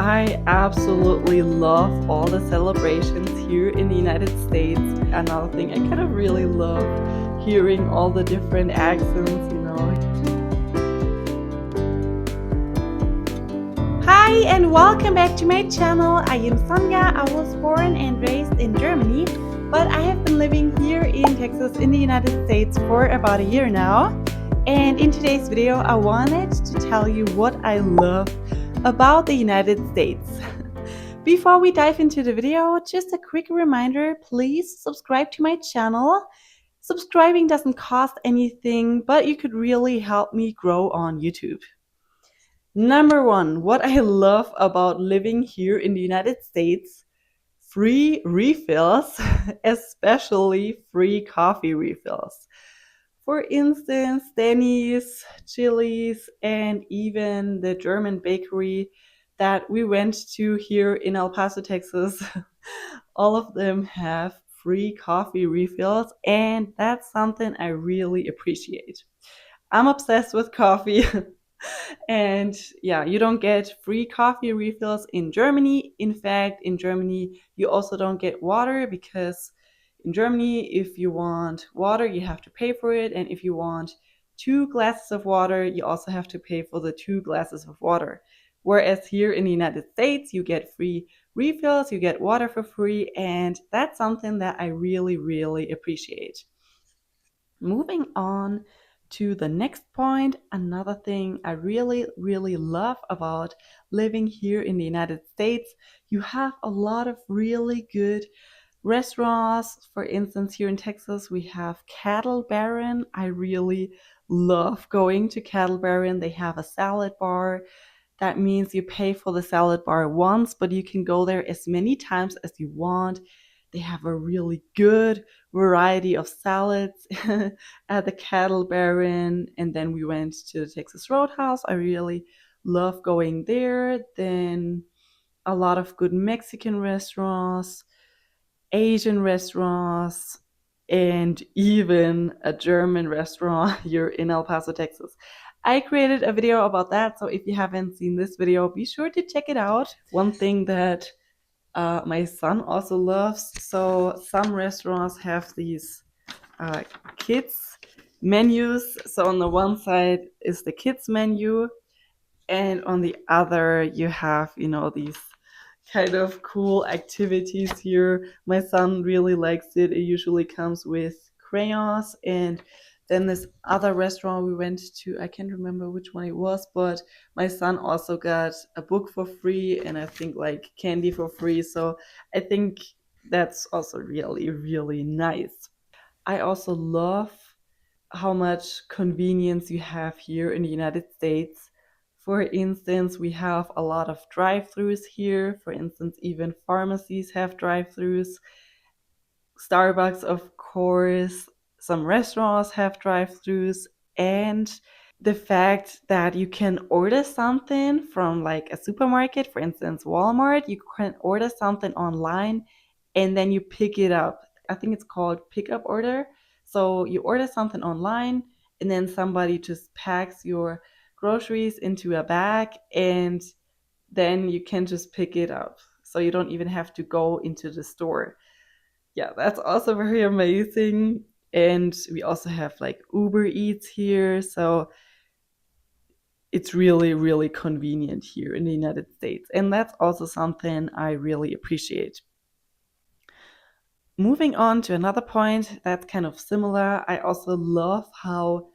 I absolutely love all the celebrations here in the United States. Another thing, I kind of really love hearing all the different accents. Hi and welcome back to my channel. I am Sonja. I was born and raised in Germany, but I have been living here in Texas in the United States for about a year now. And in today's video, I wanted to tell you what I love about the United States. Before we dive into the video, just a quick reminder, please subscribe to my channel. Subscribing doesn't cost anything, but you could really help me grow on YouTube. Number one, what I love about living here in the United States, free refills, especially free coffee refills. For instance, Denny's, Chili's, and even the German bakery that we went to here in El Paso, Texas, all of them have free coffee refills, and that's something I really appreciate. I'm obsessed with coffee. And yeah, you don't get free coffee refills in Germany. In fact, in Germany, you also don't get water because in Germany, if you want water, you have to pay for it. And if you want 2 glasses of water, you also have to pay for the 2 glasses of water. Whereas here in the United States, you get free refills, you get water for free. And that's something that I really, really appreciate. Moving on to the next point, another thing I really, really love about living here in the United States, you have a lot of really good restaurants. For instance, here in Texas, we have Cattle Baron. I really love going to Cattle Baron. They have a salad bar. That means you pay for the salad bar once, but you can go there as many times as you want. They have a really good variety of salads at the Cattle Baron. And then we went to the Texas Roadhouse. I really love going there. Then a lot of good Mexican restaurants, Asian restaurants, and even a German restaurant here in El Paso, Texas. I created a video about that, so if you haven't seen this video, be sure to check it out. One thing that my son also loves, so some restaurants have these kids menus. So on the one side is the kids menu, and on the other you have these kind of cool activities here. My son really likes it. It usually comes with crayons. And then this other restaurant we went to, I can't remember which one it was, but my son also got a book for free and I think like candy for free. So I think that's also really, really nice. I also love how much convenience you have here in the United States. For instance, we have a lot of drive-thrus here. For instance, even pharmacies have drive-thrus. Starbucks, of course, some restaurants have drive-thrus, and the fact that you can order something from like a supermarket, for instance, Walmart, you can order something online and then you pick it up. I think it's called pickup order. So you order something online and then somebody just packs your groceries into a bag and then you can just pick it up. So you don't even have to go into the store. Yeah, that's also very amazing. And we also have like Uber Eats here. So it's really, really convenient here in the United States. And that's also something I really appreciate. Moving on to another point that's kind of similar, I also love how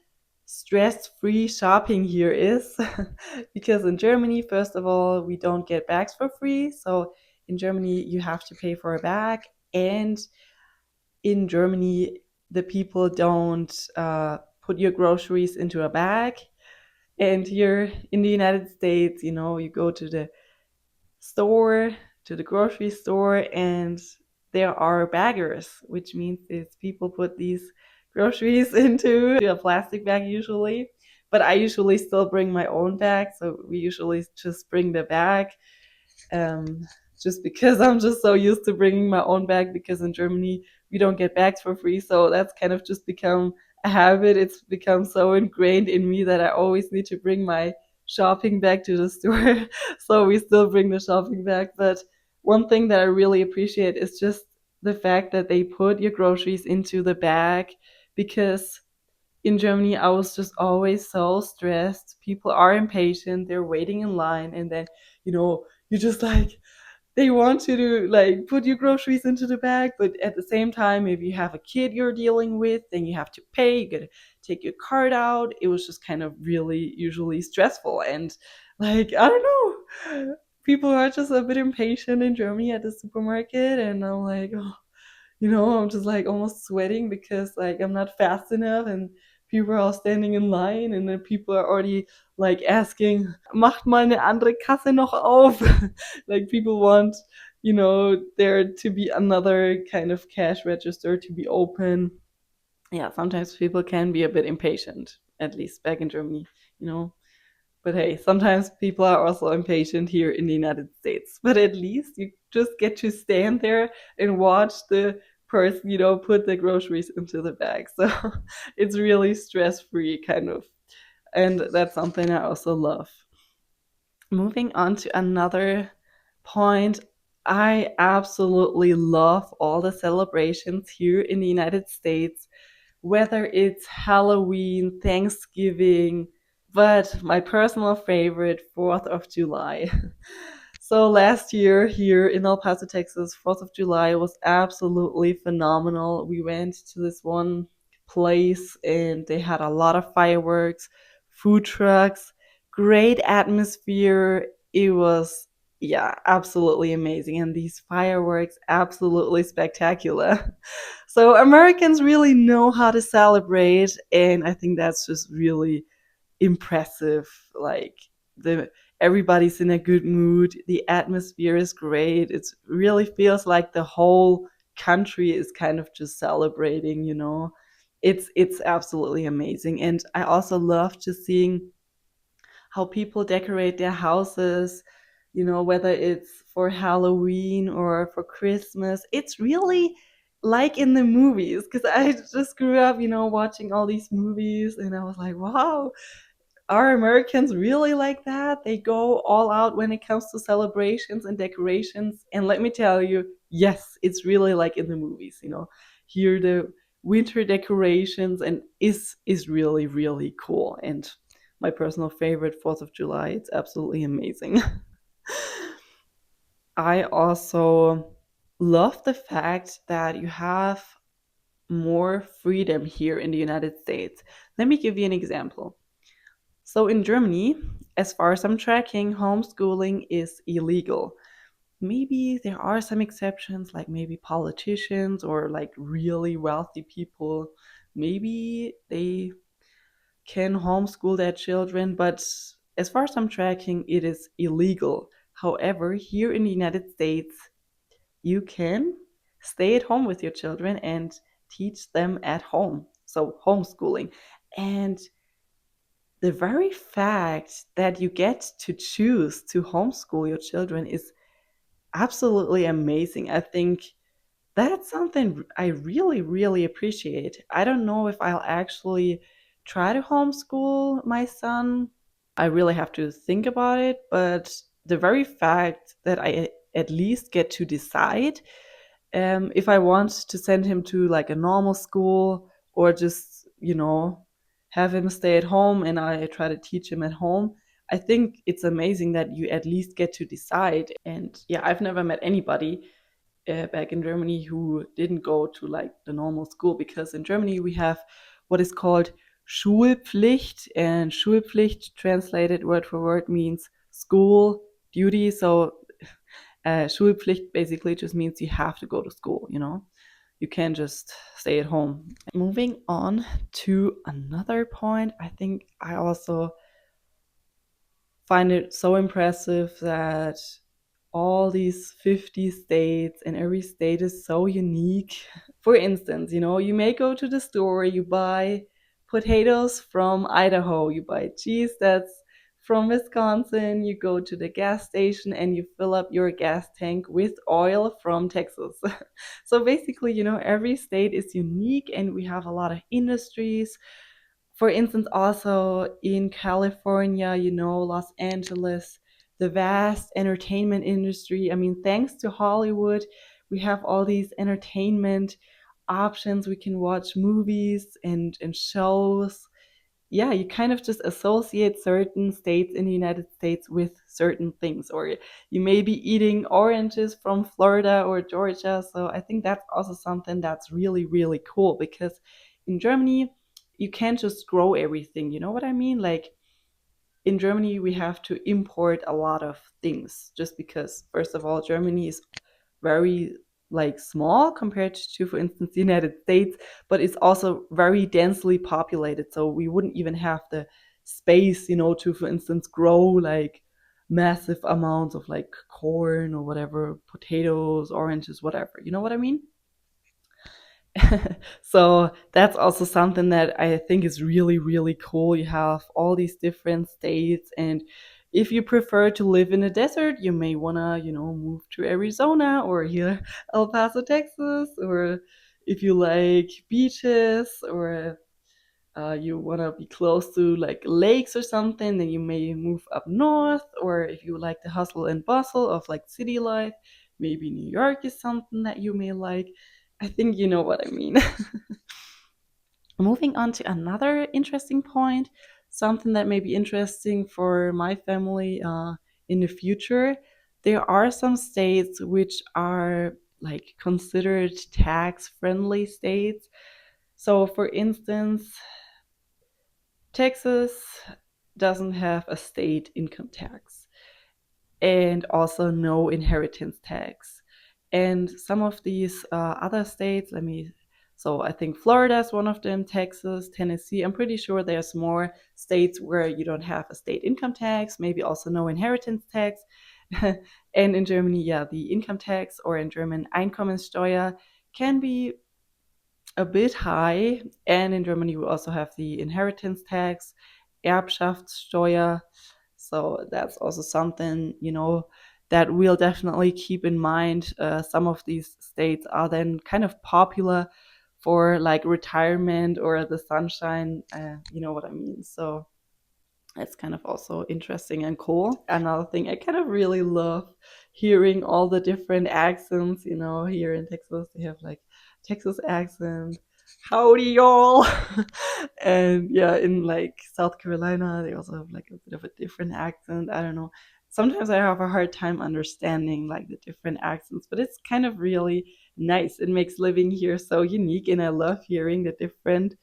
stress-free shopping here is. Because in Germany, first of all, we don't get bags for free. So in Germany, you have to pay for a bag. And in Germany, the people don't put your groceries into a bag. And here in the United States, you go to the store, to the grocery store, and there are baggers, which means is people put these groceries into a plastic bag usually. But I usually still bring my own bag, so we usually just bring the bag. Just because I'm just so used to bringing my own bag, because in Germany we don't get bags for free, so that's kind of just become a habit. It's become so ingrained in me that I always need to bring my shopping bag to the store. So we still bring the shopping bag. But one thing that I really appreciate is just the fact that they put your groceries into the bag, because in Germany, I was just always so stressed. People are impatient, they're waiting in line, and then, you just like, they want you to like put your groceries into the bag, but at the same time, if you have a kid you're dealing with, then you have to pay, you gotta take your card out. It was just kind of really usually stressful. And like, I don't know. People are just a bit impatient in Germany at the supermarket, and I'm like, oh, I'm just like almost sweating because like I'm not fast enough, and people are all standing in line, and then people are already like asking, macht mal eine andere Kasse noch auf. Like people want, there to be another kind of cash register to be open. Yeah, sometimes people can be a bit impatient, at least back in Germany, you know. But hey, sometimes people are also impatient here in the United States. But at least you just get to stand there and watch the person, put the groceries into the bag. So it's really stress free, kind of. And that's something I also love. Moving on to another point, I absolutely love all the celebrations here in the United States, whether it's Halloween, Thanksgiving, but my personal favorite, 4th of July. So last year here in El Paso, Texas, 4th of July was absolutely phenomenal. We went to this one place and they had a lot of fireworks, food trucks, great atmosphere. It was, yeah, absolutely amazing. And these fireworks, absolutely spectacular. So Americans really know how to celebrate, and I think that's just really impressive. Like the everybody's in a good mood, the atmosphere is great. It really feels like the whole country is kind of just celebrating, It's absolutely amazing. And I also love just seeing how people decorate their houses, whether it's for Halloween or for Christmas. It's really like in the movies, because I just grew up, watching all these movies, and I was like, wow, are Americans really like that? They go all out when it comes to celebrations and decorations. And let me tell you, yes, it's really like in the movies, Here the winter decorations and is really, really cool. And my personal favorite, 4th of July, it's absolutely amazing. I also love the fact that you have more freedom here in the United States. Let me give you an example. So in Germany, as far as I'm tracking, homeschooling is illegal. Maybe there are some exceptions, like maybe politicians or like really wealthy people. Maybe they can homeschool their children, but as far as I'm tracking, it is illegal. However, here in the United States, you can stay at home with your children and teach them at home. So, homeschooling. And the very fact that you get to choose to homeschool your children is absolutely amazing. I think that's something I really, really appreciate. I don't know if I'll actually try to homeschool my son. I really have to think about it, but the very fact that I at least get to decide if I want to send him to like a normal school or just, have him stay at home and I try to teach him at home. I think it's amazing that you at least get to decide. And yeah, I've never met anybody back in Germany who didn't go to like the normal school, because in Germany we have what is called Schulpflicht, and Schulpflicht translated word for word means school duty. So Schulpflicht basically just means you have to go to school, You can't just stay at home. Moving on to another point, I think I also find it so impressive that all these 50 states, and every state is so unique. For instance, you may go to the store, you buy potatoes from Idaho, you buy cheese that's from Wisconsin, you go to the gas station and you fill up your gas tank with oil from Texas. So basically, every state is unique and we have a lot of industries. For instance, also in California, Los Angeles, the vast entertainment industry. I mean, thanks to Hollywood, we have all these entertainment options. We can watch movies and shows. Yeah, you kind of just associate certain states in the United States with certain things, or you may be eating oranges from Florida or Georgia. So I think that's also something that's really, really cool because in Germany, you can't just grow everything. You know what I mean? Like in Germany, we have to import a lot of things just because, first of all, Germany is very like small compared to, for instance, the United States, but it's also very densely populated. So we wouldn't even have the space, to, for instance, grow like massive amounts of like corn or whatever, potatoes, oranges, whatever. You know what I mean? So that's also something that I think is really, really cool. You have all these different states, and if you prefer to live in a desert, you may wanna, move to Arizona or here El Paso, Texas, or if you like beaches or you wanna be close to like lakes or something, then you may move up north. Or if you like the hustle and bustle of like city life, maybe New York is something that you may like. I think you know what I mean. Moving on to another interesting point, something that may be interesting for my family in the future. There are some states which are like considered tax friendly states. So, for instance, Texas doesn't have a state income tax and also no inheritance tax. And some of these other states, so I think Florida is one of them, Texas, Tennessee. I'm pretty sure there's more states where you don't have a state income tax, maybe also no inheritance tax. And in Germany, yeah, the income tax, or in German Einkommenssteuer, can be a bit high. And in Germany, we also have the inheritance tax, Erbschaftssteuer. So that's also something, that we'll definitely keep in mind. Some of these states are then kind of popular for like retirement or the sunshine. You know what I mean? So it's kind of also interesting and cool. Another thing I kind of really love hearing all the different accents. Here in Texas, they have like Texas accent, howdy y'all. And yeah, in like South Carolina, they also have like a bit of a different accent. I don't know. Sometimes I have a hard time understanding like the different accents, but it's kind of really nice. It makes living here so unique, and I love hearing the different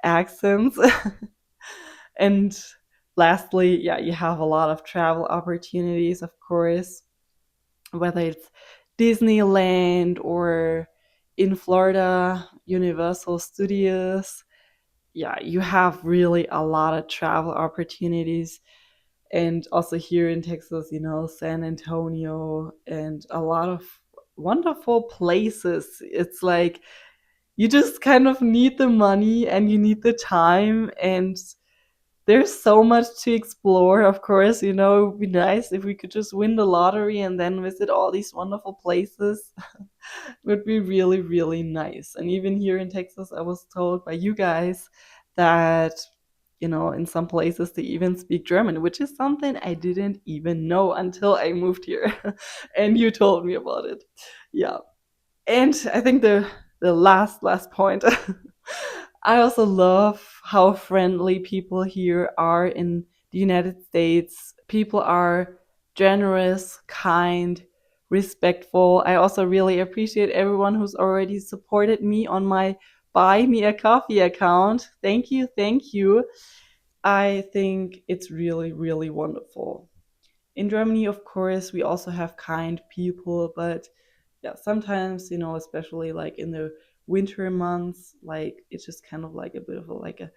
accents. And lastly, yeah, you have a lot of travel opportunities, of course, whether it's Disneyland or in Florida, Universal Studios. Yeah, you have really a lot of travel opportunities. And also here in Texas, San Antonio, and a lot of wonderful places. It's like you just kind of need the money and you need the time, and there's so much to explore. Of course, it would be nice if we could just win the lottery and then visit all these wonderful places. It would be really, really nice. And even here in Texas, I was told by you guys that, in some places they even speak German, which is something I didn't even know until I moved here. And you told me about it. Yeah. And I think the last point, I also love how friendly people here are in the United States. People are generous, kind, respectful. I also really appreciate everyone who's already supported me on my Buy Me a Coffee account. Thank you, thank you. I think it's really, really wonderful. In Germany, of course, we also have kind people, but yeah, sometimes, especially like in the winter months, like it's just kind of like a bit of a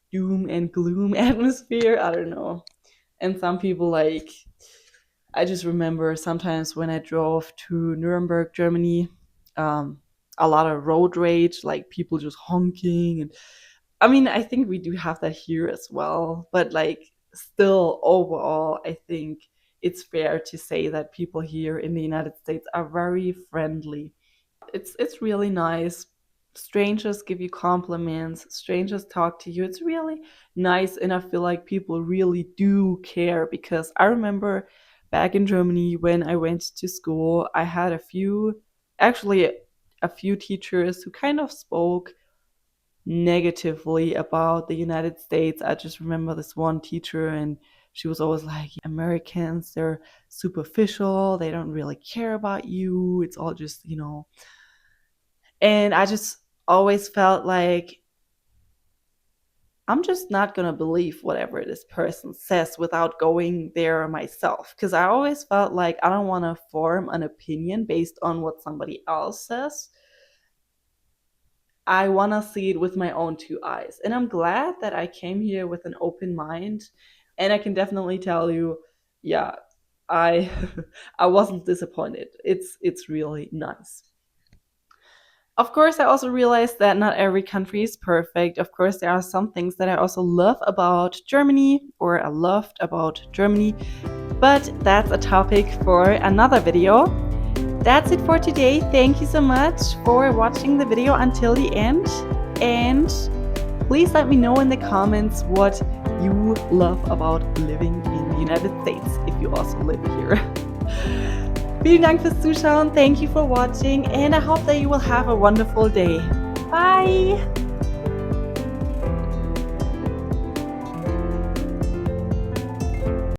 doom and gloom atmosphere. I don't know. And some people, like, I just remember sometimes when I drove to Nuremberg, Germany, um, a lot of road rage, like people just honking. And I mean, I think we do have that here as well, but like still overall, I think it's fair to say that people here in the United States are very friendly. It's really nice. strangers give you compliments, strangers talk to you. It's really nice, and I feel like people really do care, because I remember back in Germany when I went to school, I had actually a few teachers who kind of spoke negatively about the United States. I just remember this one teacher, and she was always like, Americans, they're superficial, they don't really care about you. It's all just, and I just always felt like I'm just not going to believe whatever this person says without going there myself. Because I always felt like I don't want to form an opinion based on what somebody else says. I want to see it with my own two eyes. And I'm glad that I came here with an open mind. And I can definitely tell you, yeah, I I wasn't disappointed. It's really nice. Of course, I also realized that not every country is perfect. Of course, there are some things that I also love about Germany, or I loved about Germany, but that's a topic for another video. That's it for today. Thank you so much for watching the video until the end. And please let me know in the comments what you love about living in the United States, if you also live here. Vielen Dank fürs Zuschauen. Thank you for watching, and I hope that you will have a wonderful day. Bye!